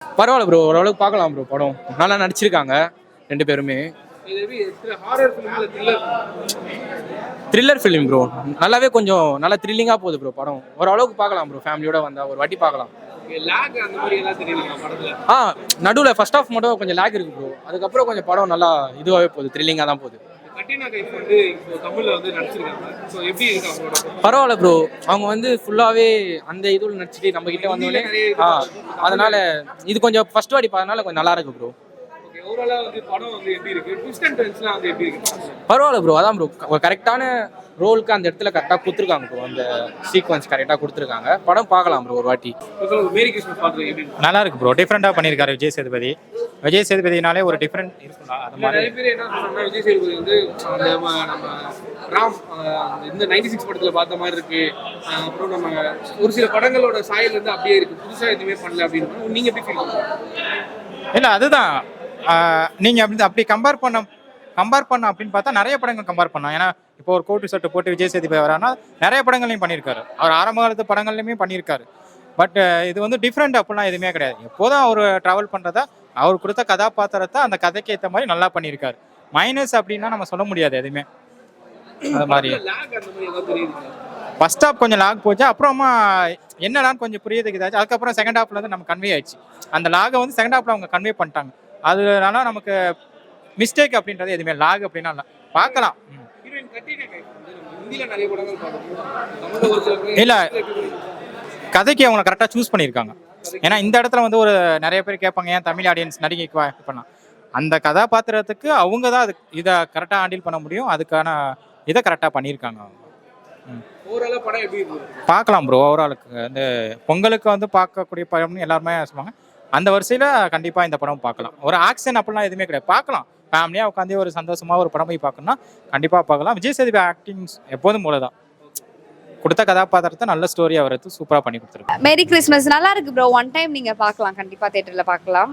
பரவாயில்ல ப்ரோ, ஓரளவுக்கு பார்க்கலாம் ப்ரோ. படம் நல்லா நடிச்சிருக்காங்க ரெண்டு பேருமே. த்ரில்லர் ஃபிலிம் ப்ரோ, நல்லாவே கொஞ்சம் நல்லா த்ரில்லிங்காக போகுது ப்ரோ படம். ஓரளவுக்கு பார்க்கலாம் ப்ரோ, ஃபேமிலியோட வந்தால் ஒரு வாட்டி பார்க்கலாம். நடுவில் ஃபர்ஸ்ட் ஆஃப் மட்டும் கொஞ்சம் லேக் இருக்கு ப்ரோ, அதுக்கப்புறம் கொஞ்சம் படம் நல்லா இதுவாகவே போகுது, த்ரில்லிங்காக தான் போகுது. பரவாயில்ல ப்ரோ, அவங்க வந்து ஃபுல்லாகவே அந்த இதில் நடிச்சுட்டு நம்ம கிட்டே வந்தோடனே அதனால இது கொஞ்சம் ஃபர்ஸ்ட் வாட்டி பார்த்தனால கொஞ்சம் நல்லா இருக்கு ப்ரோ. பரவாயில்ல ப்ரோ, அதான் ப்ரோ கரெக்டான ரோலுக்கு அந்த இடத்துல கரெக்டாக கொடுத்துருக்காங்க ப்ரோ, அந்த சீக்வன்ஸ் கரெக்டாக கொடுத்துருக்காங்க. படம் பார்க்கலாம் ப்ரோ ஒரு வாட்டி. நல்லா இருக்கு ப்ரோ, டிஃப்ரெண்டாக பண்ணியிருக்காரு விஜய் சேதுபதி. விஜய் சேதுபதினாலே ஒரு டிஃப்ரெண்ட் இருக்கும்ல, அது மாதிரி. விஜய் சேதுபதி வந்து நம்ம ராம் இந்த 96 படத்துல பார்த்த மாதிரி இருக்கு. அப்புறம் நம்ம ஒரு சில படங்களோட சாயல் வந்து அப்படியே இருக்கு, புதுசா எதுவுமே பண்ணல அப்படின்னு நீங்க எப்படி ஃபீல் பண்ணுறீங்க? இல்லை அதுதான் நீங்கள் அப்படி கம்பேர் பண்ண அப்படின்னு பார்த்தா நிறைய படங்கள் கம்பேர் பண்ணோம். ஏன்னா இப்போ ஒரு கோட்டு சட்டை போட்டு விஜய் சேதுபதி வரானா நிறைய படங்களையும் பண்ணியிருக்காரு, அவர் ஆரம்ப காலத்து படங்கள்லையுமே பண்ணியிருக்காரு. பட் இது வந்து டிஃப்ரெண்ட் அப்படிலாம் எதுவுமே கிடையாது. எப்போதும் அவர் ட்ராவல் பண்ணுறதா அவர் கொடுத்த கதாபாத்திரத்தை அந்த கதைக்கு ஏற்ற மாதிரி நல்லா பண்ணியிருக்காரு. மைனஸ் அப்படின்னா நம்ம சொல்ல முடியாது எதுவுமே. அது மாதிரி ஃபர்ஸ்ட் ஹாஃப் கொஞ்சம் லாக் போச்சு, அப்புறமா என்னடான்னு கொஞ்சம் புரியுதுக்கு இதாச்சு. அதுக்கப்புறம் செகண்ட் ஹாஃப்ல வந்து நமக்கு கன்வே ஆயிடுச்சு. அந்த லாகை வந்து செகண்ட் ஹாஃப்ல அவங்க கன்வே பண்ணிட்டாங்க. அதனால நமக்கு மிஸ்டேக் அப்படின்றது எதுவுமே லாக் அப்படின்னா இல்லை, பார்க்கலாம். இல்லை கதைக்கு அவங்க கரெக்டாக சூஸ் பண்ணியிருக்காங்க. ஏன்னா இந்த இடத்துல வந்து ஒரு நிறைய பேர் கேட்பாங்க, ஏன் தமிழ் ஆடியன்ஸ் நடிகைக்கு பண்ணலாம். அந்த கதாபாத்திரத்துக்கு அவங்க தான் அது இதை கரெக்டாக ஹேண்டில் பண்ண முடியும், அதுக்கான இதை கரெக்டாக பண்ணியிருக்காங்க அவங்க. பார்க்கலாம் ப்ரோ, ஓவராலுக்கு இந்த பொங்கலுக்கு வந்து பார்க்கக்கூடிய படம்னு எல்லாருமே சொல்லுவாங்க. அந்த வரிசையில் கண்டிப்பாக இந்த படம் பார்க்கலாம். ஒரு ஆக்ஷன் அப்படிலாம் எதுவுமே கிடையாது, பார்க்கலாம். ஃபேமிலியாக உட்காந்து ஒரு சந்தோஷமாக ஒரு படம் போய் பார்க்கணும்னா கண்டிப்பாக பார்க்கலாம். விஜய் சேதுபதி ஆக்டிங்ஸ் எப்போதும் போல தான், கொடுத்த கதாபாத்திரத்தை நல்ல ஸ்டோரியாக வரது சூப்பராக பண்ணி கொடுத்துருக்கு. மேரி கிறிஸ்மஸ் நல்லா இருக்கு ப்ரோ, ஒன் டைம் நீங்க பார்க்கலாம், கண்டிப்பா தியேட்டர்ல பார்க்கலாம்.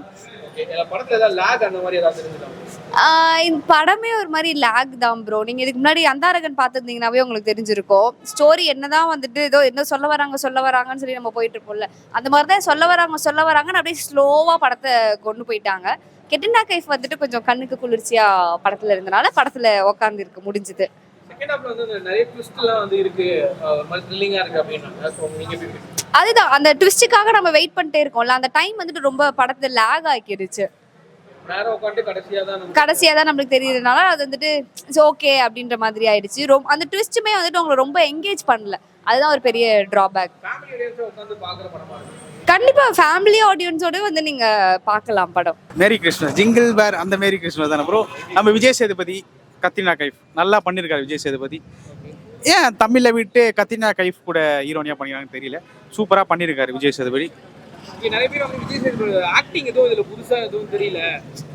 இந்த படமே ஒரு மாதிரி லேக் தான் ப்ரோ. நீங்க இதுக்கு முன்னாடி அந்தாரகன் பார்த்துருந்தீங்கன்னாவே உங்களுக்கு தெரிஞ்சிருக்கும். ஸ்டோரி என்னதான் வந்துட்டு ஏதோ என்ன சொல்ல வராங்கன்னு சொல்லி நம்ம போயிட்டு இருப்போம்ல, அந்த மாதிரி தான் சொல்ல வராங்கன்னு அப்படியே ஸ்லோவா படத்தை கொண்டு போயிட்டாங்க. கெட்டினா கைஃப் வந்துட்டு கொஞ்சம் கண்ணுக்கு குளிர்ச்சியா படத்துல இருந்தனால படத்துல உட்காந்து இருக்கு முடிஞ்சது. அதுதான் அந்த ட்விஸ்டுக்காக நம்ம வெயிட் பண்ணிட்டே இருக்கோம்ல, அந்த டைம் வந்துட்டு ரொம்ப படத்தை லேக் ஆக்கிடுச்சு. கடைசியா தான் நம்மளுக்கு தெரியுறதுனால அது வந்துட்டு ஓகே அப்படின்ற மாதிரி ஆயிடுச்சு. அந்த ட்விஸ்ட்டுமே வந்துட்டு உங்களை ரொம்ப என்கேஜ் பண்ணல, அதுதான் ஒரு பெரிய டிராபேக். கண்டிப்பா ஃபேமிலி ஆடியன்ஸோட வந்து நீங்க பார்க்கலாம் படம். மேரி கிறிஸ்மஸ் ஜிங்கிள் பேர் அந்த மேரி கிறிஸ்மஸ் தானே ப்ரோ. நம்ம விஜய் சேதுபதி கத்ரினா கைஃப் நல்லா பண்ணியிருக்காரு விஜய் சேதுபதி. ஏன் தமிழில் விட்டு கத்ரினா கைஃப் கூட ஹீரோனியாக பண்ணிக்கிறாங்கன்னு தெரியல, சூப்பராக பண்ணியிருக்காரு விஜய் சேதுபதி. நிறைய பேர் வந்து விஜய் சேதுபதி ஆக்டிங் எதுவும் இதுல புதுசா எதுவும் தெரியல,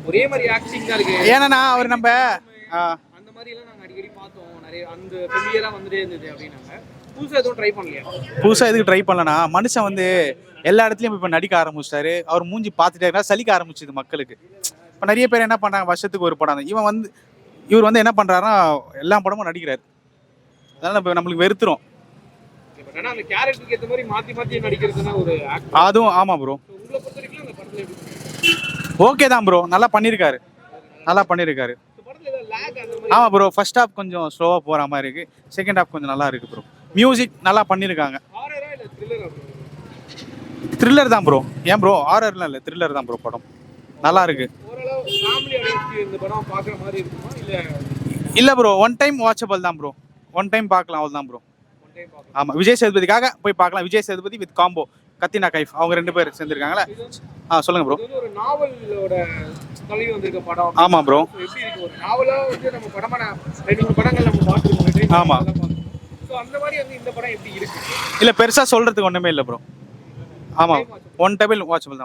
ஒரே மாதிரி ஆக்டிங் தான் இருக்கு. ஏன்னா அவர் நம்ம அந்த மாதிரி எல்லாம் நாங்க அடிக்கடி பார்த்தோம், நிறைய அந்த ஃபெமிலியரா வந்துட்டே இருந்தது அப்படின்னாங்க. புதுசா எதுவும் ட்ரை பண்ணலையா? புதுசா எதுக்கு ட்ரை பண்ணலனா, மனுஷன் வந்து எல்லா இடத்துலயும் இப்போ நடிக்க ஆரம்பிச்சிட்டாரு. அவர் மூஞ்சி பார்த்துட்டே இருக்கா, சலிக்க ஆரம்பிச்சுது மக்களுக்கு. இப்போ நிறைய பேர் என்ன பண்றாங்க, வருஷத்துக்கு ஒரு படம். இவர் வந்து என்ன பண்றாருன்னா எல்லா படமும் நடிக்கிறாரு, அதனால நம்மளுக்கு வெறுத்துரும். அதுவும் ஆமா ப்ரோ, ஓகே தான் ப்ரோ, நல்லா பண்ணியிருக்காரு. ஆமா ப்ரோ, ஃபர்ஸ்ட் ஹாஃப் கொஞ்சம் ஸ்லோவா போற மாதிரி இருக்கு, செகண்ட் ஹாஃப் கொஞ்சம் நல்லா இருக்கு ப்ரோ. மியூசிக் நல்லா பண்ணியிருக்காங்க. த்ரில்லர் தான் ப்ரோ. ஏன் ப்ரோ ஹாரர்லாம் இல்லை, த்ரில்லர் தான் ப்ரோ. படம் நல்லா இருக்கு. இல்லை ப்ரோ, ஒன் டைம் வாட்சபிள் தான் ப்ரோ, ஒன் டைம் பார்க்கலாம், அவ்வளோதான் ப்ரோ. ஆமாம், விஜய் சேதுபதிக்காக போய் பார்க்கலாம். விஜய் சேதுபதி வித் காம்போ கத்ரினா கைஃப், அவங்க ரெண்டு பேர் சேர்ந்துருக்காங்களே. சொல்லுங்க ப்ரோ. ஆமாம் ப்ரோ. ஆமாம், இல்லை பெருசாக சொல்கிறதுக்கு ஒன்றுமே இல்லை ப்ரோ. ஆமாம், ஒன் டைம் வாட்சபிள் தான்.